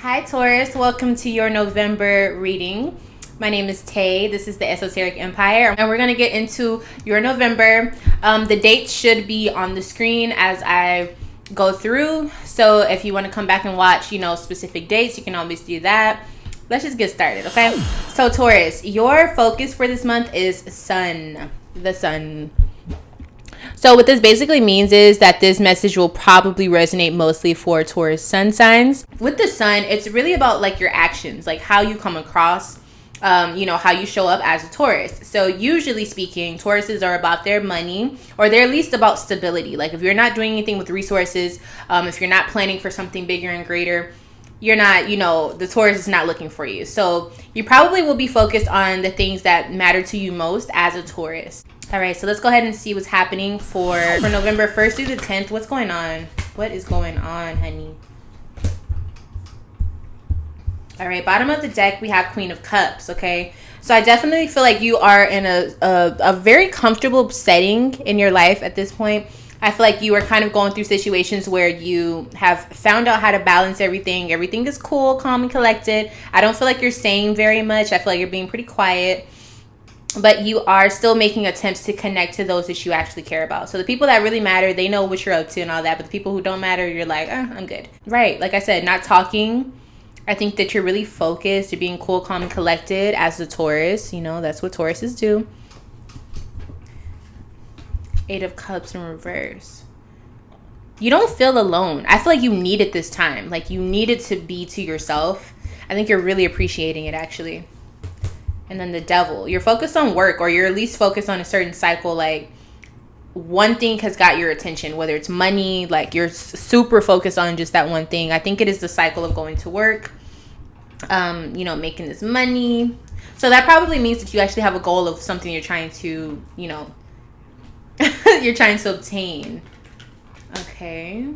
Hi Taurus, welcome to your November reading. My name is Tay. This is the Esoteric Empire, and we're going to get into your November. The dates should be on the screen as I go through. So if you want to come back and watch, specific dates, you can always do that. Let's just get started, okay? So Taurus, your focus for this month is sun. The sun. So what this basically means is that this message will probably resonate mostly for Taurus sun signs. With the sun, it's really about like your actions, like how you come across, how you show up as a Taurus. So usually speaking, Tauruses are about their money, or they're at least about stability. Like if you're not doing anything with resources, if you're not planning for something bigger and greater, you're not, the Taurus is not looking for you. So you probably will be focused on the things that matter to you most as a Taurus. All right, so let's go ahead and see what's happening for November 1st through the 10th. What's going on? What is going on, honey? All right, bottom of the deck, we have Queen of Cups, okay? So I definitely feel like you are in a very comfortable setting in your life at this point. I feel like you are kind of going through situations where you have found out how to balance everything. Everything is cool, calm, and collected. I don't feel like you're saying very much. I feel like you're being pretty quiet. But you are still making attempts to connect to those that you actually care about. So the people that really matter, they know what you're up to and all that. But the people who don't matter, you're like, I'm good. Right. Like I said, not talking. I think that you're really focused. You're being cool, calm, and collected as a Taurus. That's what Tauruses do. 8 of Cups in reverse. You don't feel alone. I feel like you need it this time. Like you needed to be to yourself. I think you're really appreciating it, actually. And then the Devil. You're focused on work, or you're at least focused on a certain cycle. Like one thing has got your attention, whether it's money, like you're super focused on just that one thing. I think it is the cycle of going to work, making this money. So that probably means that you actually have a goal of something you're trying to, you're trying to obtain. Okay.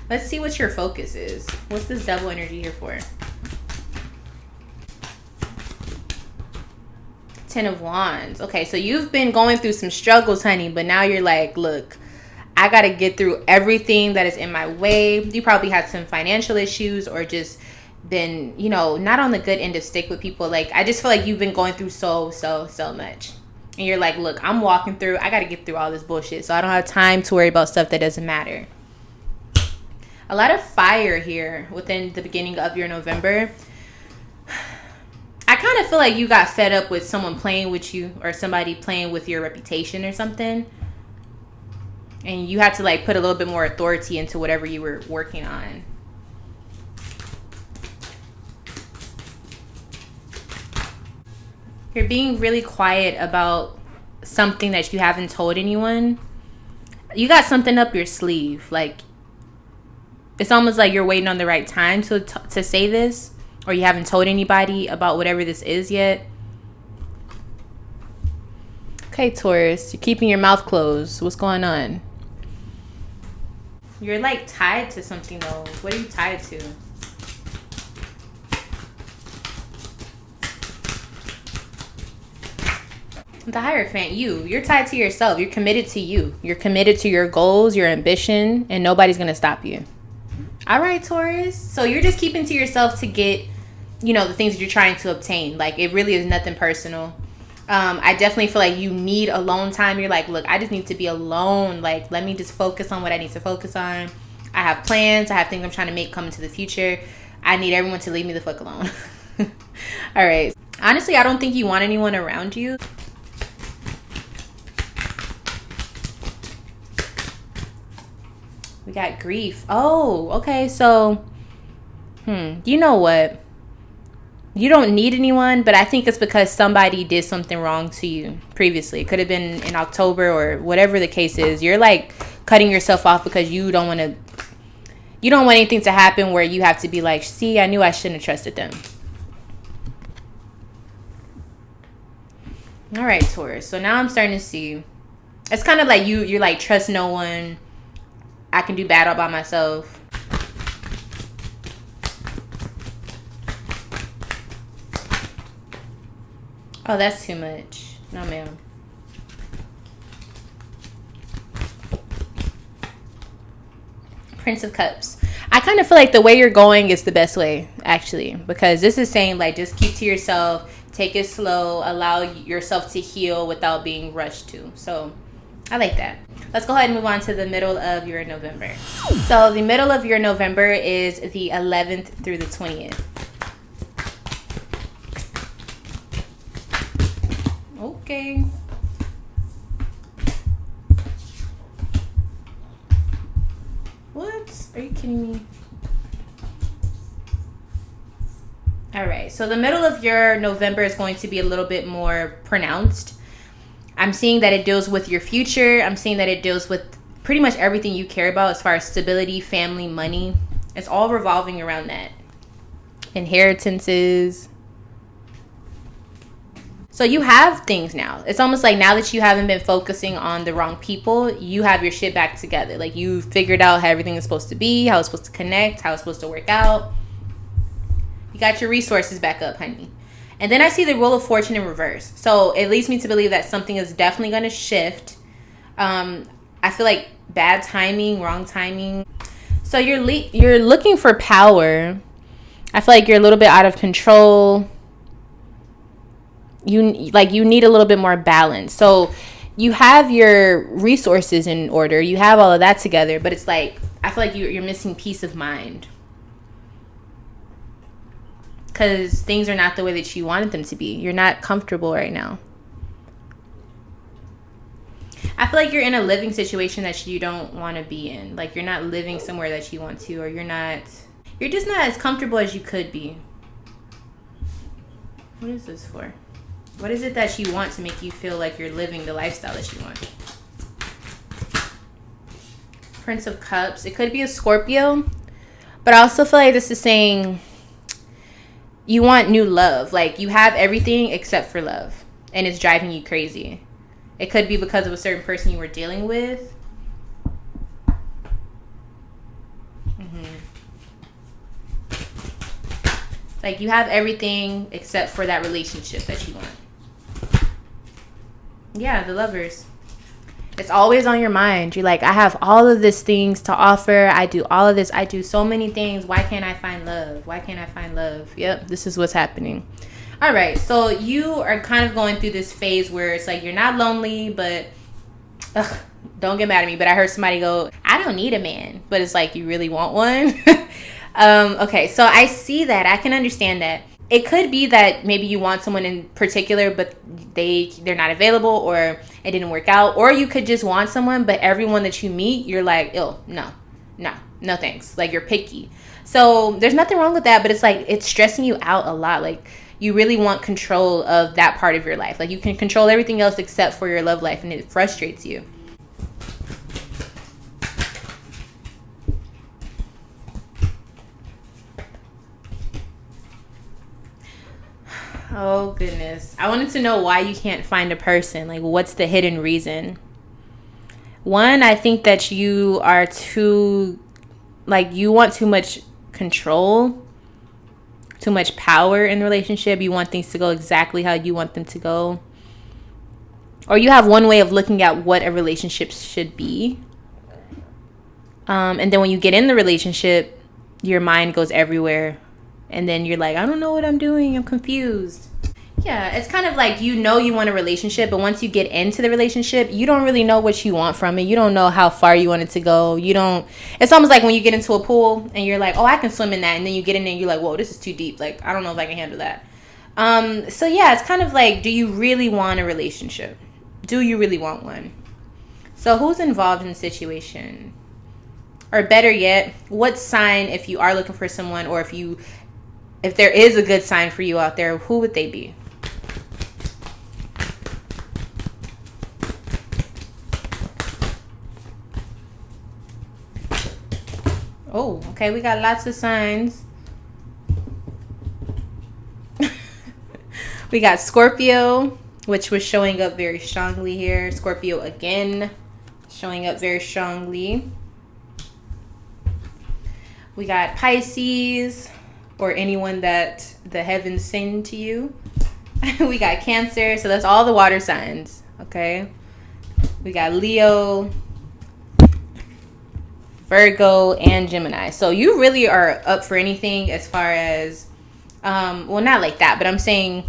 Let's see what your focus is. What's this Devil energy here for? 10 of Wands. Okay, so you've been going through some struggles, honey, but now you're like, look, I got to get through everything that is in my way. You probably had some financial issues or just been, not on the good end of stick with people. Like, I just feel like you've been going through so much. And you're like, look, I'm walking through. I got to get through all this bullshit. So I don't have time to worry about stuff that doesn't matter. A lot of fire here within the beginning of your November. I kind of feel like you got fed up with someone playing with you or somebody playing with your reputation or something. And you had to like put a little bit more authority into whatever you were working on. You're being really quiet about something that you haven't told anyone. You got something up your sleeve. Like, it's almost like you're waiting on the right time to say this. Or you haven't told anybody about whatever this is yet. Okay, Taurus, you're keeping your mouth closed. What's going on? You're like tied to something though. What are you tied to? The Hierophant, you're tied to yourself. You're committed to you. You're committed to your goals, your ambition, and nobody's going to stop you. All right, Taurus. So you're just keeping to yourself to get, the things that you're trying to obtain. Like, it really is nothing personal. I definitely feel like you need alone time. You're like, look, I just need to be alone. Like, let me just focus on what I need to focus on. I have plans. I have things I'm trying to make come into the future. I need everyone to leave me the fuck alone. All right. Honestly, I don't think you want anyone around you. We got grief. Oh, okay. So, you know what? You don't need anyone, but I think it's because somebody did something wrong to you previously. It could have been in October or whatever the case is. You're like cutting yourself off because you don't want anything to happen where you have to be like, see, I knew I shouldn't have trusted them. All right, Taurus. So now I'm starting to see. It's kind of like you're like, trust no one. I can do bad all by myself. Oh, that's too much. No, ma'am. Prince of Cups. I I kind of feel like the way you're going is the best way, actually, because this is saying like just keep to yourself, take it slow, allow yourself to heal without being rushed to. So I like that. Let's go ahead and move on to the middle of your November. So the middle of your November is the 11th through the 20th. Okay. What? Are you kidding me? All right. So the middle of your November is going to be a little bit more pronounced. I'm seeing that it deals with your future. I'm seeing that it deals with pretty much everything you care about as far as stability, family, money. It's all revolving around that. Inheritances. So you have things now. It's almost like now that you haven't been focusing on the wrong people, you have your shit back together. Like you figured out how everything is supposed to be, how it's supposed to connect, how it's supposed to work out. You got your resources back up, honey. And then I see the Wheel of Fortune in reverse. So it leads me to believe that something is definitely going to shift. I feel like bad timing, wrong timing. So you're looking for power. I feel like you're a little bit out of control. You need a little bit more balance. So you have your resources in order. You have all of that together. But it's like, I feel like you're missing peace of mind. Because things are not the way that you wanted them to be. You're not comfortable right now. I feel like you're in a living situation that you don't want to be in. Like you're not living somewhere that you want to, or you're just not as comfortable as you could be. What is this for? What is it that you want to make you feel like you're living the lifestyle that you want? Prince of Cups. It could be a Scorpio. But I also feel like this is saying you want new love. Like you have everything except for love. And it's driving you crazy. It could be because of a certain person you were dealing with. Like you have everything except for that relationship that you want. Yeah, the Lovers. It's always on your mind. You're like, I have all of these things to offer. I do all of this. I do so many things. Why can't I find love? Why can't I find love? Yep, this is what's happening. All right, so you are kind of going through this phase where it's like you're not lonely, but don't get mad at me. But I heard somebody go, I don't need a man. But it's like you really want one. Okay, so I see that. I can understand that. It could be that maybe you want someone in particular, but they're not available, or it didn't work out. Or you could just want someone, but everyone that you meet, you're like, oh, no thanks. Like you're picky. So there's nothing wrong with that, but it's like it's stressing you out a lot. Like you really want control of that part of your life. Like you can control everything else except for your love life, and it frustrates you. Oh, goodness. I wanted to know why you can't find a person. Like, what's the hidden reason? One, I think that you are you want too much control, too much power in the relationship. You want things to go exactly how you want them to go. Or you have one way of looking at what a relationship should be. And then when you get in the relationship, your mind goes everywhere. And then you're like, I don't know what I'm doing. I'm confused. Yeah, it's kind of like you want a relationship, but once you get into the relationship, you don't really know what you want from it. You don't know how far you want it to go. It's almost like when you get into a pool and you're like, oh, I can swim in that. And then you get in there and you're like, whoa, this is too deep. Like, I don't know if I can handle that. So yeah, it's kind of like, do you really want a relationship? Do you really want one? So who's involved in the situation? Or better yet, what sign, if you are looking for someone, or if there is a good sign for you out there, who would they be? Oh, okay, we got lots of signs. We got Scorpio, which was showing up very strongly here. Scorpio again, showing up very strongly. We got Pisces, or anyone that the heavens send to you. We got Cancer, so that's all the water signs, okay? We got Leo, Virgo, and Gemini. So you really are up for anything as far as, well, not like that, but I'm saying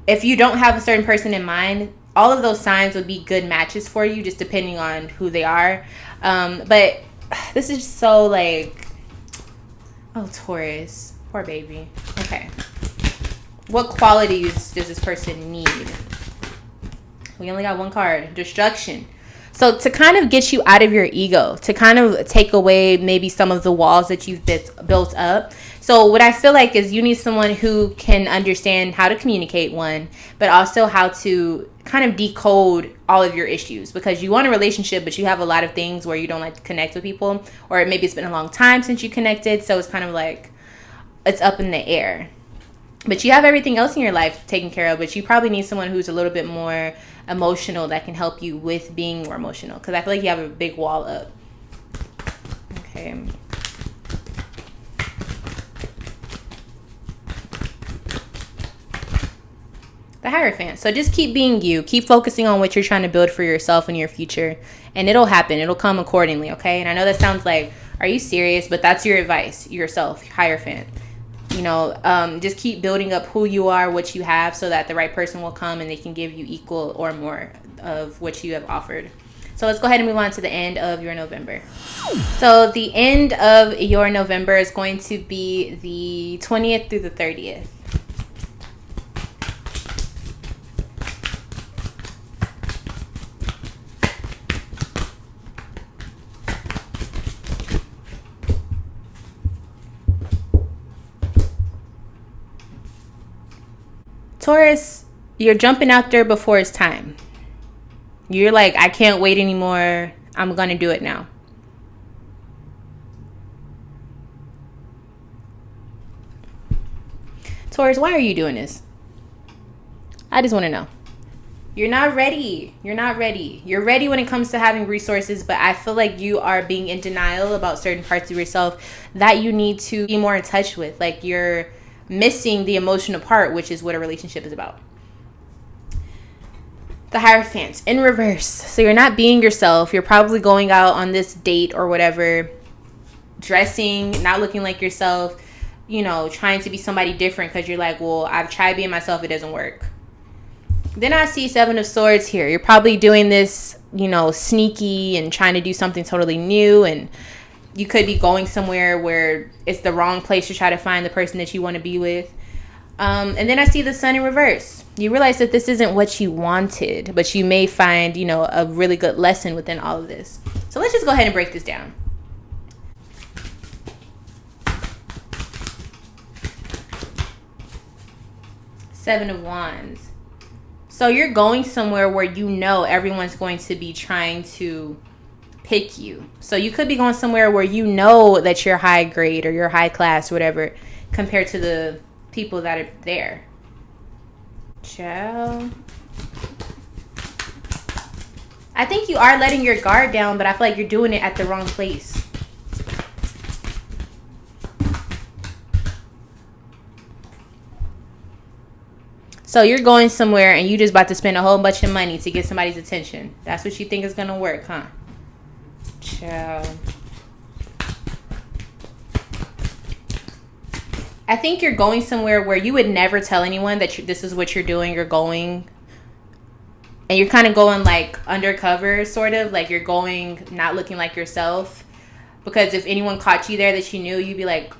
if you don't have a certain person in mind, all of those signs would be good matches for you, just depending on who they are. But this is so like, oh, Taurus, poor baby. Okay. What qualities does this person need? We only got one card. Destruction. So to kind of get you out of your ego, to kind of take away maybe some of the walls that you've built up. So what I feel like is you need someone who can understand how to communicate, one, but also how to kind of decode all of your issues, because you want a relationship, but you have a lot of things where you don't like to connect with people, or maybe it's been a long time since you connected. So it's kind of like it's up in the air, but you have everything else in your life taken care of, but you probably need someone who's a little bit more emotional that can help you with being more emotional, because I feel like you have a big wall up. Okay. The Hierophant. So just keep being you. Keep focusing on what you're trying to build for yourself and your future, and it'll happen. It'll come accordingly, okay? And I know that sounds like, are you serious? But that's your advice, yourself, Hierophant. You know, just keep building up who you are, what you have, so that the right person will come and they can give you equal or more of what you have offered. So let's go ahead and move on to the end of your November. So the end of your November is going to be the 20th through the 30th. Taurus, you're jumping out there before it's time. You're like, I can't wait anymore. I'm going to do it now. Taurus, why are you doing this? I just want to know. You're not ready. You're not ready. You're ready when it comes to having resources, but I feel like you are being in denial about certain parts of yourself that you need to be more in touch with. Like you're missing the emotional part, which is what a relationship is about. The Hierophant in reverse. So you're not being yourself. You're probably going out on this date or whatever, dressing, not looking like yourself, you know, trying to be somebody different because you're like, well, I've tried being myself. It doesn't work. Then I see Seven of Swords here. You're probably doing this, you know, sneaky and trying to do something totally new, and you could be going somewhere where it's the wrong place to try to find the person that you want to be with. And then I see the Sun in reverse. You realize that this isn't what you wanted, but you may find, you know, a really good lesson within all of this. So let's just go ahead and break this down. Seven of Wands. So you're going somewhere where you know everyone's going to be trying to pick you. So you could be going somewhere where you know that you're high grade or you're high class, whatever, compared to the people that are there. Ciao. I think you are letting your guard down, but I feel like you're doing it at the wrong place. So you're going somewhere and you just about to spend a whole bunch of money to get somebody's attention. That's what you think is going to work, huh? Ciao. I think you're going somewhere where you would never tell anyone that this is what you're doing. You're going, and you're kind of going like undercover, sort of like you're going not looking like yourself, because if anyone caught you there that you knew, you'd be like,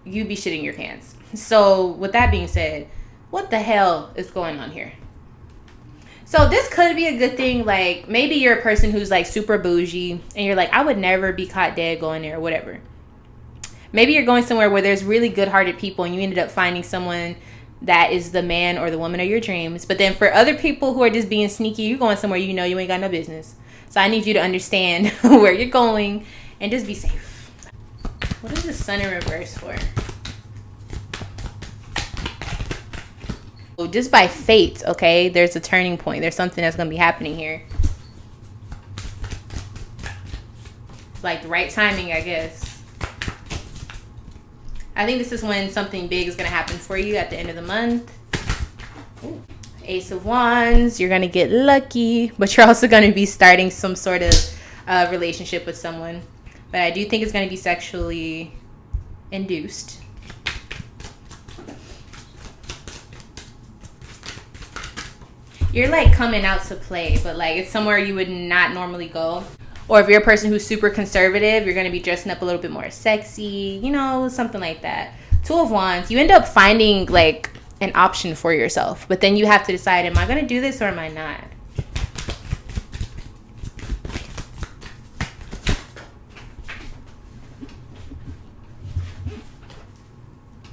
you'd be shitting your pants. So with that being said, what the hell is going on here? So this could be a good thing. Like maybe you're a person who's like super bougie and you're like, I would never be caught dead going there or whatever. Maybe you're going somewhere where there's really good-hearted people and you ended up finding someone that is the man or the woman of your dreams. But then for other people who are just being sneaky, you're going somewhere you know you ain't got no business. So I need you to understand where you're going and just be safe. What is the Sun in reverse for? Just by fate, okay? There's a turning point. There's something that's going to be happening here. Like the right timing, I guess. I think this is when something big is going to happen for you at the end of the month. Ooh. Ace of Wands. You're going to get lucky, but you're also going to be starting some sort of relationship with someone. But I do think it's going to be sexually induced. You're like coming out to play, but like it's somewhere you would not normally go. Or if you're a person who's super conservative, you're going to be dressing up a little bit more sexy, you know, something like that. Two of Wands, you end up finding like an option for yourself, but then you have to decide, am I going to do this or am I not?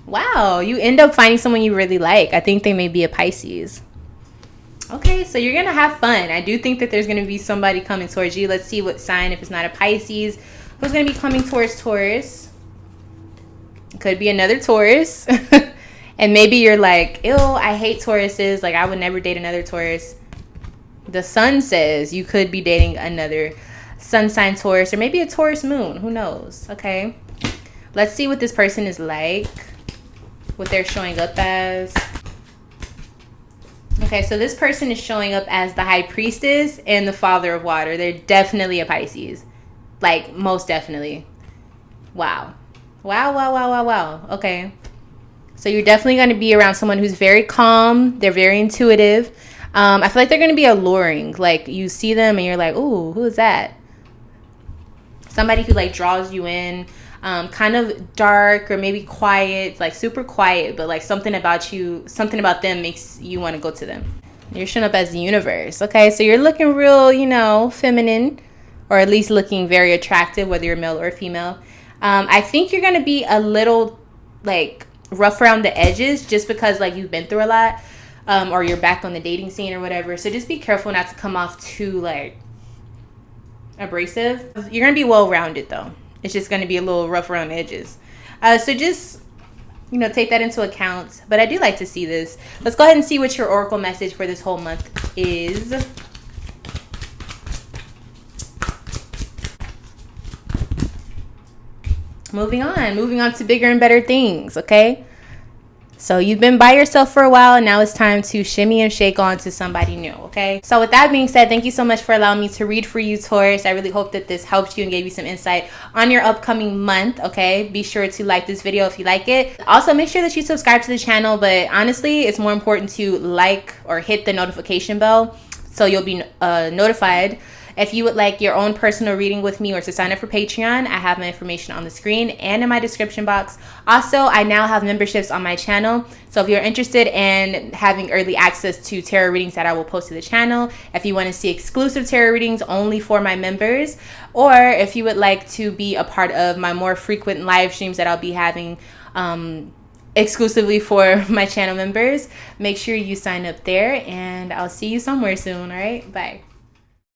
Wow, you end up finding someone you really like. I think they may be a Pisces. Okay, so you're going to have fun. I do think that there's going to be somebody coming towards you. Let's see what sign, if it's not a Pisces, who's going to be coming towards Taurus. It could be another Taurus. And maybe you're like, ew, I hate Tauruses. Like, I would never date another Taurus. The sun says you could be dating another sun sign Taurus, or maybe a Taurus moon. Who knows? Okay. Let's see what this person is like, what they're showing up as. Okay, so this person is showing up as the High Priestess and the Father of Water. They're definitely a Pisces. Like, most definitely. Wow. Wow, wow, wow, wow, wow. Okay. So you're definitely going to be around someone who's very calm. They're very intuitive. I feel like they're going to be alluring. Like, you see them and you're like, ooh, who is that? Somebody who, like, draws you in. Kind of dark or maybe quiet, like super quiet, but like something about you, something about them makes you want to go to them. You're showing up as the universe. Okay, so you're looking real, you know, feminine, or at least looking very attractive, whether you're male or female. I think you're going to be a little like rough around the edges just because like you've been through a lot, or you're back on the dating scene or whatever. So just be careful not to come off too like abrasive. You're going to be well-rounded though. It's just going to be a little rough around the edges. So just, you know, take that into account. But I do like to see this. Let's go ahead and see what your oracle message for this whole month is. Moving on to bigger and better things, okay? So you've been by yourself for a while, and now it's time to shimmy and shake on to somebody new, okay? So with that being said, thank you so much for allowing me to read for you, Taurus. I really hope that this helped you and gave you some insight on your upcoming month, okay? Be sure to like this video if you like it. Also, make sure that you subscribe to the channel, but honestly, it's more important to like or hit the notification bell so you'll be notified. If you would like your own personal reading with me or to sign up for Patreon, I have my information on the screen and in my description box. Also, I now have memberships on my channel. So if you're interested in having early access to tarot readings that I will post to the channel, if you want to see exclusive tarot readings only for my members, or if you would like to be a part of my more frequent live streams that I'll be having exclusively for my channel members, make sure you sign up there, and I'll see you somewhere soon. All right, bye.